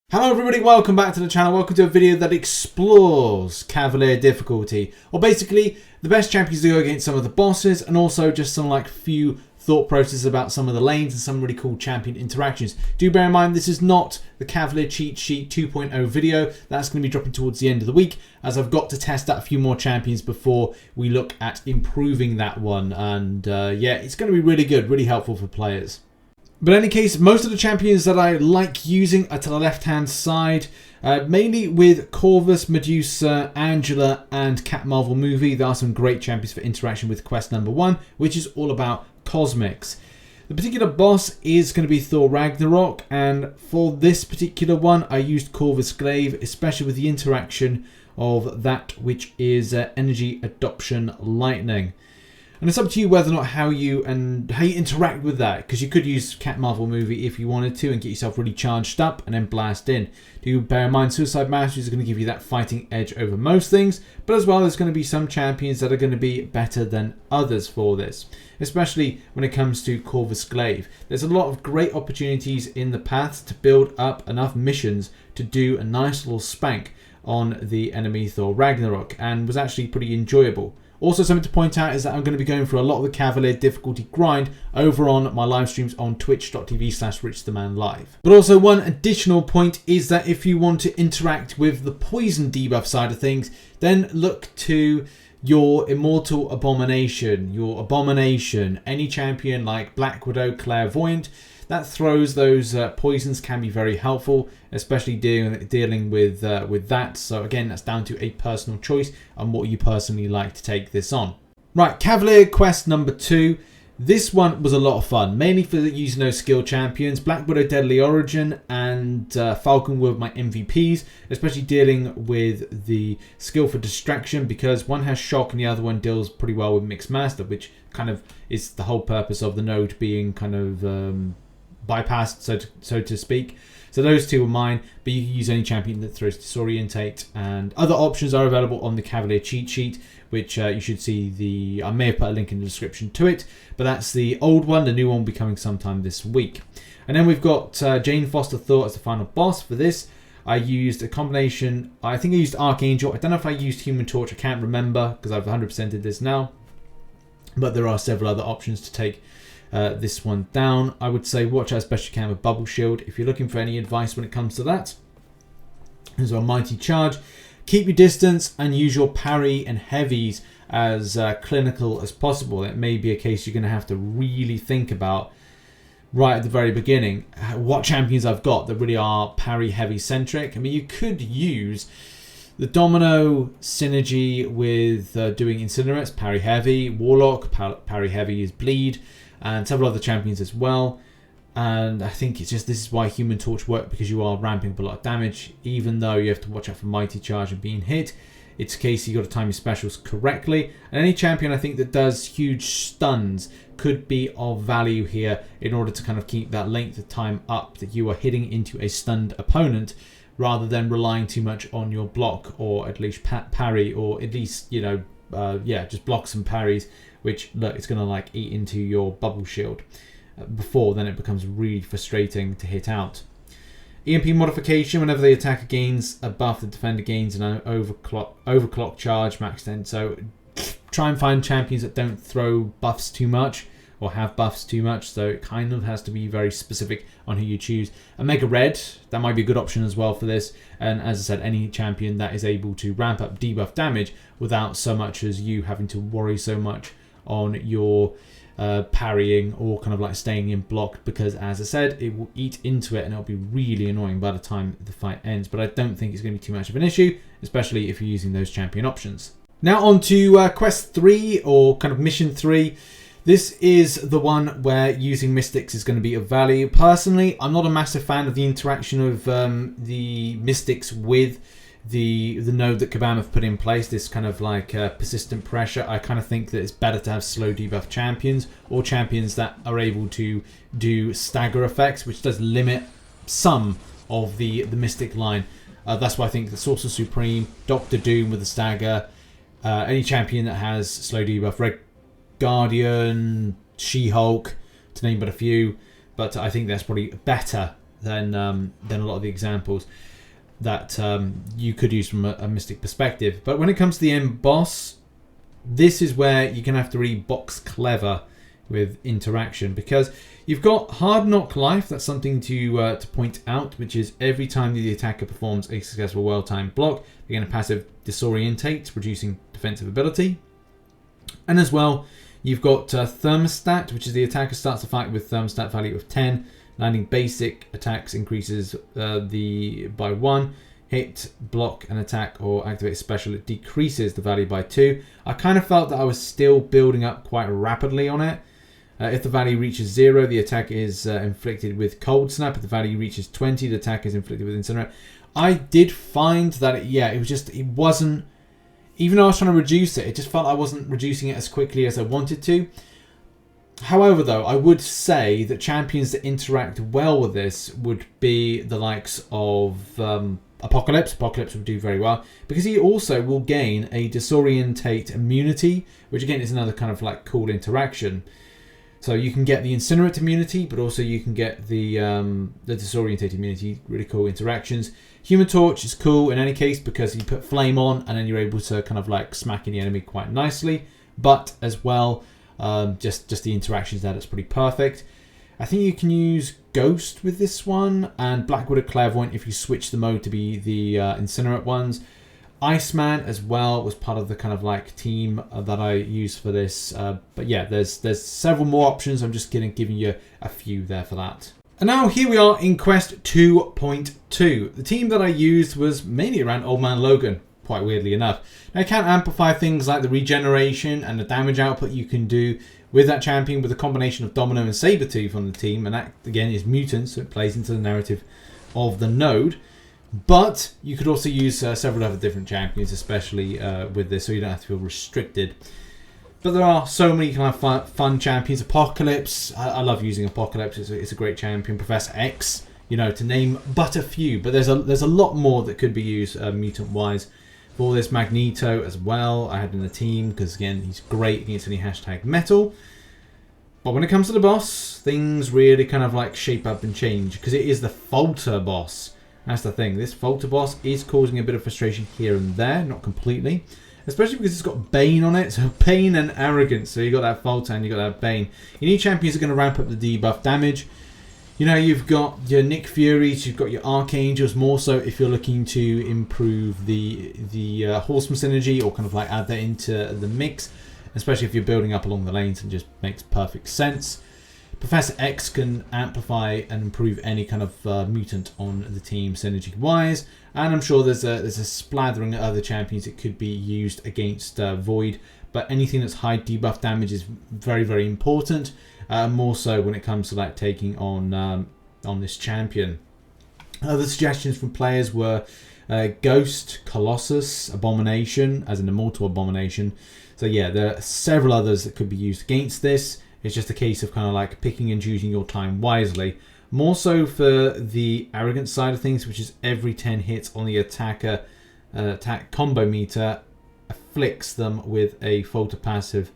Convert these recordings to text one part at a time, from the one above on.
Hello everybody, welcome back to the channel. Welcome to a video that explores Cavalier difficulty, or basically the best champions to go against some of the bosses, and also just some few thought processes about some of the lanes and some really cool champion interactions. Do bear in mind this is not the Cavalier cheat sheet 2.0 video. That's going to be dropping towards the end of the week, as I've got to test out a few more champions before we look at improving that one. And yeah, it's going to be really good, really helpful for players. But in any case, most of the champions that I like using are to the left-hand side, mainly with Corvus, Medusa, Angela, and Cat Marvel Movie. There are some great champions for interaction with quest number 1, which is all about cosmics. The particular boss is going to be Thor Ragnarok, and for this particular one, I used Corvus Glaive, especially with the interaction of that which is Energy Adoption Lightning. And it's up to you whether or not how you interact with that, because you could use Cat Marvel Movie if you wanted to and get yourself really charged up and then blast in. Do bear in mind, Suicide Masters is going to give you that fighting edge over most things, but as well there's going to be some champions that are going to be better than others for this, especially when it comes to Corvus Glaive. There's a lot of great opportunities in the path to build up enough missions to do a nice little spank on the enemy Thor Ragnarok, and was actually pretty enjoyable. Also, something to point out is that I'm going to be going through a lot of the Cavalier difficulty grind over on my live streams on twitch.tv/RichTheMan live. But also, one additional point is that if you want to interact with the poison debuff side of things, then look to your Immortal Abomination, any champion like Black Widow, Clairvoyant, that throws those poisons can be very helpful, especially dealing with that. So again, that's down to a personal choice on what you personally like to take this on. Right, Cavalier quest number 2. This one was a lot of fun, mainly for using those skill champions. Black Widow, Deadly Origin, and Falcon were my MVPs, especially dealing with the skill for distraction, because one has shock and the other one deals pretty well with Mixed Master, which kind of is the whole purpose of the node being kind of bypassed, so to speak. So those two are mine, but you can use any champion that throws Disorientate, and other options are available on the Cavalier cheat sheet, which you should see I may have put a link in the description to it, but that's the old one. The new one will be coming sometime this week. And then we've got Jane Foster Thor as the final boss for this. I used a combination, I think I used Archangel. I don't know if I used Human Torch, I can't remember, because I've 100%ed this now. But there are several other options to take this one down. I would say watch out as best you can with Bubble Shield if you're looking for any advice when it comes to that. There's a Mighty Charge. Keep your distance and use your parry and heavies as clinical as possible. It may be a case you're going to have to really think about right at the very beginning what champions I've got that really are parry heavy centric. I mean, you could use the Domino synergy with doing Incinerates, parry heavy, Warlock, parry heavy is bleed, and several other champions as well. And I think it's just, this is why Human Torch work, because you are ramping up a lot of damage, even though you have to watch out for Mighty Charge and being hit. It's a case you got to time your specials correctly. And any champion I think that does huge stuns could be of value here in order to kind of keep that length of time up that you are hitting into a stunned opponent, rather than relying too much on your block, or at least parry, or at least, you know, yeah, just blocks and parries, which, look, it's going to eat into your Bubble Shield. Before then it becomes really frustrating to hit out. EMP modification, whenever they attack, it gains a buff, the defender gains an overclock charge max then. So try and find champions that don't throw buffs too much, or have buffs too much, so it kind of has to be very specific on who you choose. A Mega Red, that might be a good option as well for this, and as I said, any champion that is able to ramp up debuff damage without so much as you having to worry so much on your parrying or kind of staying in block, because as I said, it will eat into it and it'll be really annoying by the time the fight ends. But I don't think it's going to be too much of an issue, especially if you're using those champion options. Now on to quest 3, or kind of mission 3. This is the one where using Mystics is going to be of value. Personally, I'm not a massive fan of the interaction of the Mystics with the node that Kabam have put in place, this kind of persistent pressure. I kind of think that it's better to have slow debuff champions, or champions that are able to do stagger effects, which does limit some of the Mystic line. That's why I think the Sorcerer Supreme, Dr Doom with the stagger, any champion that has slow debuff, Red Guardian, She-Hulk, to name but a few, but I think that's probably better than a lot of the examples that you could use from a Mystic perspective. But when it comes to the end boss, this is where you're going to have to really box clever with interaction, because you've got Hard Knock Life. That's something to point out, which is every time the attacker performs a successful well-timed block, you're going to passive Disorientate, reducing defensive ability. And as well, you've got Thermostat, which is the attacker starts the fight with thermostat value of 10. Landing basic attacks increases by 1. Hit, block, and attack or activate special, it decreases the value by 2. I kind of felt that I was still building up quite rapidly on it. If the value reaches 0, the attack is inflicted with Cold Snap. If the value reaches 20, the attack is inflicted with Incinerate. I did find that, it wasn't, even though I was trying to reduce it, it just felt I wasn't reducing it as quickly as I wanted to. However, though, I would say that champions that interact well with this would be the likes of Apocalypse. Apocalypse would do very well, because he also will gain a Disorientate immunity, which again is another kind of like cool interaction. So you can get the Incinerate immunity, but also you can get the Disorientate immunity. Really cool interactions. Human Torch is cool in any case, because you put Flame on and then you're able to kind of like smack in the enemy quite nicely. But as well, just the interactions there, that's pretty perfect. I think you can use Ghost with this one, and Blackwood or Clairvoyant if you switch the mode to be the Incinerate ones. Iceman as well was part of the kind of like team that I used for this. But yeah, there's several more options. I'm just giving you a few there for that. And now here we are in Quest 2.2. The team that I used was mainly around Old Man Logan, quite weirdly enough. Now you can amplify things like the regeneration and the damage output you can do with that champion with a combination of Domino and Sabretooth on the team, and that again is mutant, so it plays into the narrative of the node. But you could also use several other different champions, especially with this, so you don't have to feel restricted. But there are so many kind of fun champions. Apocalypse, I love using Apocalypse. It's a great champion. Professor X, to name but a few. But there's a lot more that could be used mutant-wise. For this, Magneto as well, I had in the team, because again, he's great against any #metal. But when it comes to the boss, things really kind of like shape up and change, because it is the Falter boss. That's the thing. This Falter boss is causing a bit of frustration here and there, not completely. Especially because it's got Bane on it. So Bane and Arrogance. So you got that Falter and you got that Bane. You need champions that are going to ramp up the debuff damage. You've got your Nick Furies, you've got your Archangels, more so if you're looking to improve the Horseman synergy, or kind of like add that into the mix. Especially if you're building up along the lanes, and just makes perfect sense. Professor X can amplify and improve any kind of mutant on the team synergy-wise. And I'm sure there's a splattering of other champions that could be used against Void. But anything that's high debuff damage is very, very important. More so when it comes to like taking on this champion. Other suggestions from players were Ghost, Colossus, Abomination, as an Immortal Abomination. So yeah, there are several others that could be used against this. It's just a case of kind of like picking and choosing your time wisely. More so for the Arrogant side of things, which is every 10 hits on the attacker attack combo meter afflicts them with a Falter passive,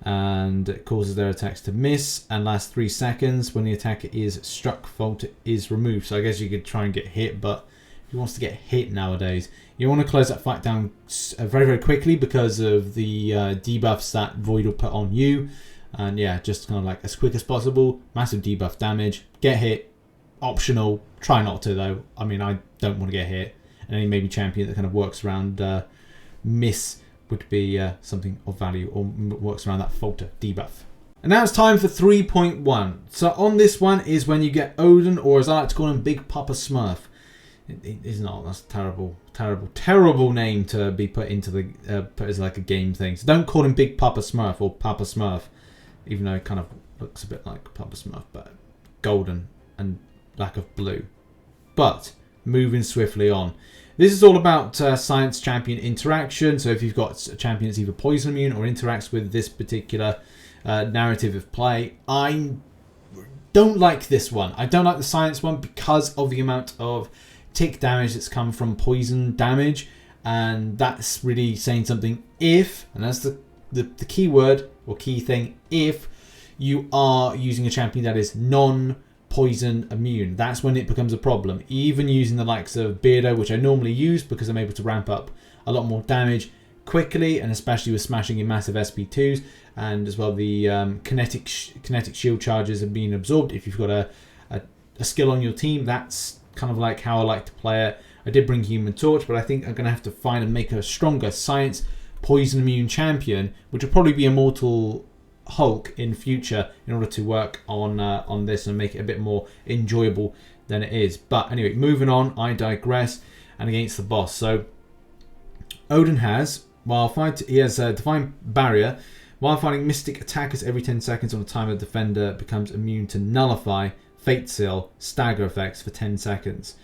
and it causes their attacks to miss and last 3 seconds. When the attacker is struck, Falter is removed. So I guess you could try and get hit, but if he wants to get hit nowadays, you want to close that fight down very, very quickly because of the debuffs that Void will put on you. And yeah, just kind of like as quick as possible. Massive debuff damage. Get hit. Optional. Try not to though. I mean, I don't want to get hit. And any maybe champion that kind of works around miss would be something of value, or works around that Falter debuff. And now it's time for 3.1. So on this one is when you get Odin, or as I like to call him, Big Papa Smurf. It is not. That's a terrible, terrible, terrible name to be put into the put as like a game thing. So don't call him Big Papa Smurf or Papa Smurf. Even though it kind of looks a bit like Papa Smurf, but golden and lack of blue. But moving swiftly on. This is all about science champion interaction. So if you've got a champion that's either poison immune or interacts with this particular narrative of play, I don't like this one. I don't like the science one because of the amount of tick damage that's come from poison damage. And that's really saying something if, and that's the key word or key thing, if you are using a champion that is poison immune. That's when it becomes a problem. Even using the likes of BWDO, which I normally use because I'm able to ramp up a lot more damage quickly, and especially with smashing in massive SP2s, and as well the kinetic shield charges are being absorbed. If you've got a skill on your team, that's kind of like how I like to play it. I did bring Human Torch, but I think I'm going to have to find and make a stronger science poison immune champion, which will probably be Immortal Hulk in future, in order to work on this and make it a bit more enjoyable than it is. But anyway, moving on, I digress. And against the boss, so Odin has, he has a Divine Barrier. While fighting Mystic attackers every 10 seconds on a timer, the defender becomes immune to Nullify, Fate Seal, Stagger effects for 10 seconds.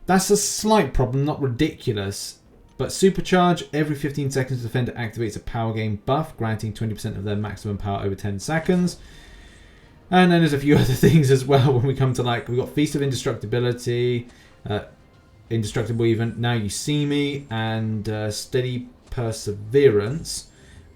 That's a slight problem, not ridiculous. But Supercharge, every 15 seconds the defender activates a power gain buff, granting 20% of their maximum power over 10 seconds. And then there's a few other things as well when we come to, like, we've got Feast of Indestructibility, Indestructible even, Now You See Me, and Steady Perseverance.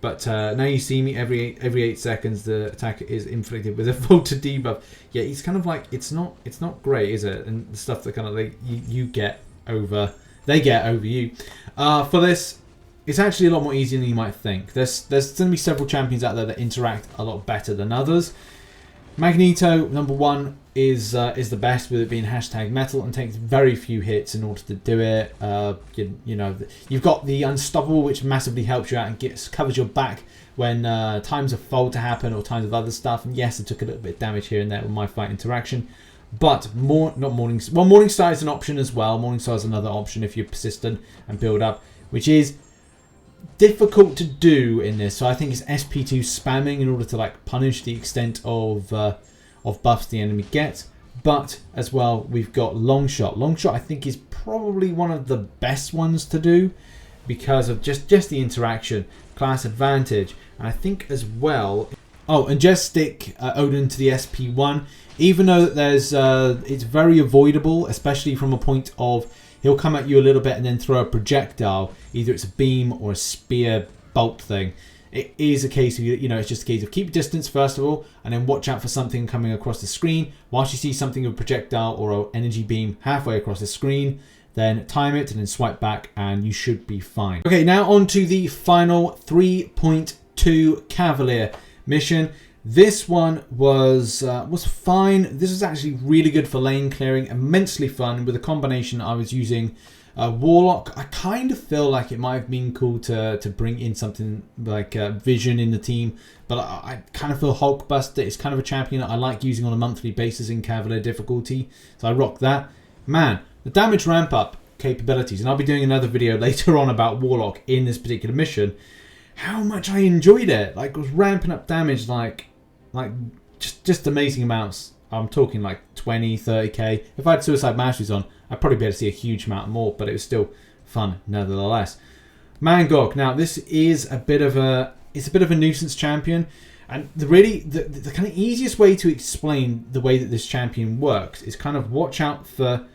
But Now You See Me, every 8 seconds the attacker is inflicted with a Volta debuff. Yeah, it's kind of like, it's not great, is it? And the stuff that kind of like you get over, they get over you. For this, it's actually a lot more easier than you might think. There's going to be several champions out there that interact a lot better than others. Magneto, number one, is the best, with it being #metal, and takes very few hits in order to do it. You know, you've got the Unstoppable, which massively helps you out and covers your back when times of fold to happen or times of other stuff. And yes, it took a little bit of damage here and there with my fight interaction. But Morningstar is an option as well. Morningstar is another option if you're persistent and build up, which is difficult to do in this. So I think it's SP2 spamming in order to like punish the extent of buffs the enemy gets. But as well, we've got Longshot. Longshot I think is probably one of the best ones to do because of just the interaction, class advantage, and I think as well. Oh, and just stick Odin to the SP1, even though there's it's very avoidable, especially from a point of he'll come at you a little bit and then throw a projectile. Either it's a beam or a spear bolt thing. It is a case of, you know, it's just a case of keep distance first of all, and then watch out for something coming across the screen. Whilst you see something of a projectile or an energy beam halfway across the screen, then time it and then swipe back and you should be fine. Okay, now on to the final 3.2 Cavalier mission. This one was fine. This was actually really good for lane clearing, immensely fun with a combination. I was using Warlock. I kind of feel like it might have been cool to bring in something like Vision in the team, but I kind of feel Hulkbuster is kind of a champion that I like using on a monthly basis in Cavalier difficulty, so I rock that. Man, the damage ramp up capabilities, and I'll be doing another video later on about Warlock in this particular mission. How much I enjoyed it! Like, it was ramping up damage like just amazing amounts. I'm talking like 20, 30k. If I had Suicide Masteries on, I'd probably be able to see a huge amount more, but it was still fun nevertheless. Mangog. Now this is a bit of a nuisance champion, and the kind of easiest way to explain the way that this champion works is kind of watch out for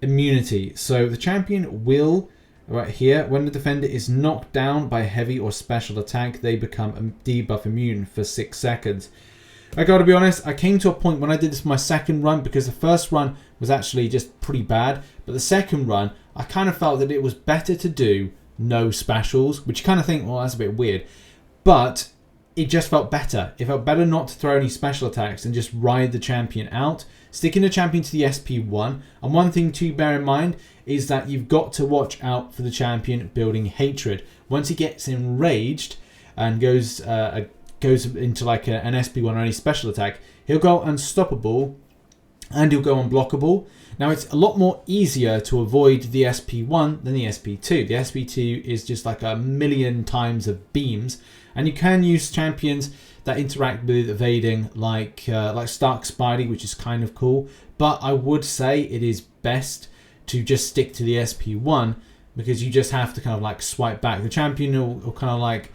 immunity. So the champion will, right here, when the defender is knocked down by a heavy or special attack, they become debuff immune for 6 seconds. I gotta be honest, I came to a point when I did this for my second run, because the first run was actually just pretty bad, but the second run, I kind of felt that it was better to do no specials, which you kind of think, well, that's a bit weird, but it just felt better. It felt better not to throw any special attacks and just ride the champion out, sticking the champion to the SP1. And one thing to bear in mind is that you've got to watch out for the champion building hatred. Once he gets enraged and goes into like an SP1 or any special attack, he'll go unstoppable and he'll go unblockable. Now it's a lot more easier to avoid the SP1 than the SP2. The SP2 is just like a million times of beams, and you can use champions that interact with evading like Stark Spidey, which is kind of cool. But I would say it is best to just stick to the SP1, because you just have to kind of like swipe back. The champion will kind of like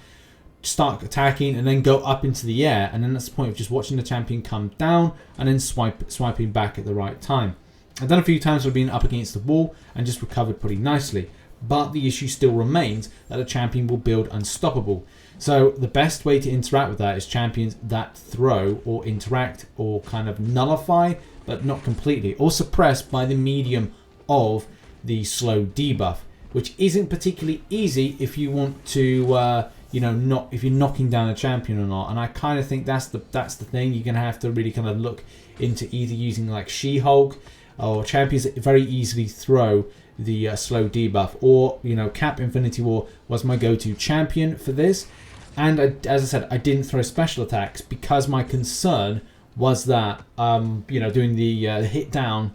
start attacking and then go up into the air, and then that's the point of just watching the champion come down and then swiping back at the right time. I've done a few times where I've been up against the wall and just recovered pretty nicely. but the issue still remains that a champion will build unstoppable. So the best way to interact with that is champions that throw or interact or kind of nullify, but not completely, or suppress by the medium of the slow debuff, which isn't particularly easy if you want to, if you're knocking down a champion or not. And I kind of think that's the thing. You're gonna have to really kind of look into either using like She-Hulk or champions that very easily throw the slow debuff, or Cap Infinity War was my go-to champion for this. And as I said, I didn't throw special attacks because my concern was that doing the hit down,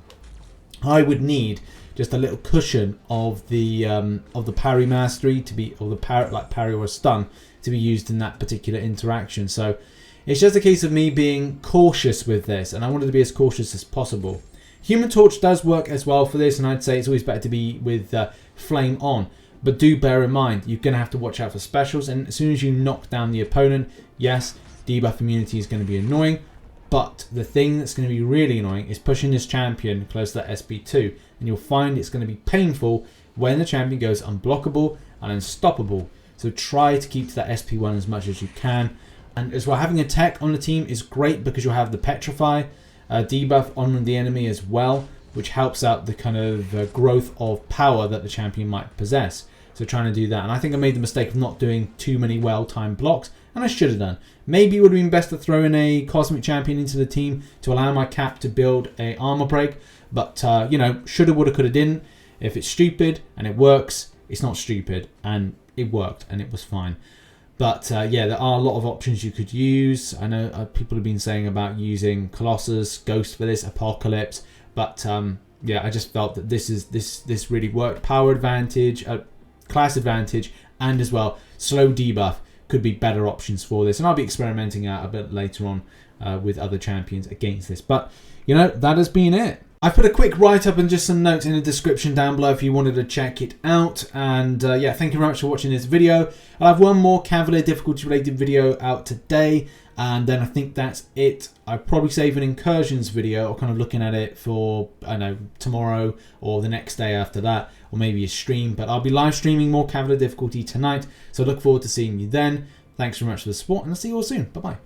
I would need just a little cushion of the parry mastery to be, or the parry or a stun to be used in that particular interaction. So it's just a case of me being cautious with this, and I wanted to be as cautious as possible. Human Torch does work as well for this, and I'd say it's always better to be with Flame on. But do bear in mind, you're going to have to watch out for specials, and as soon as you knock down the opponent, yes, debuff immunity is going to be annoying, but the thing that's going to be really annoying is pushing this champion close to that SP2, and you'll find it's going to be painful when the champion goes unblockable and unstoppable. So try to keep to that SP1 as much as you can. And as well, having a tech on the team is great because you'll have the Petrify debuff on the enemy as well, which helps out the kind of growth of power that the champion might possess. So trying to do that. And I think I made the mistake of not doing too many well-timed blocks, and I should have done. Maybe it would have been best to throw in a Cosmic Champion into the team to allow my Cap to build a armor break. But, shoulda, woulda, coulda, didn't. If it's stupid and it works, it's not stupid. And it worked and it was fine. But, there are a lot of options you could use. I know people have been saying about using Colossus, Ghost for this, Apocalypse. But, I just felt that this really worked. Power advantage, class advantage, and as well, slow debuff could be better options for this. And I'll be experimenting out a bit later on with other champions against this. But, that has been it. I've put a quick write-up and just some notes in the description down below if you wanted to check it out. And thank you very much for watching this video. I'll have one more Cavalier difficulty related video out today, and then I think that's it. I'll probably save an incursions video, or kind of looking at it for, tomorrow or the next day after that, or maybe a stream. But I'll be live streaming more Cavalier difficulty tonight, so look forward to seeing you then. Thanks very much for the support, and I'll see you all soon. Bye-bye.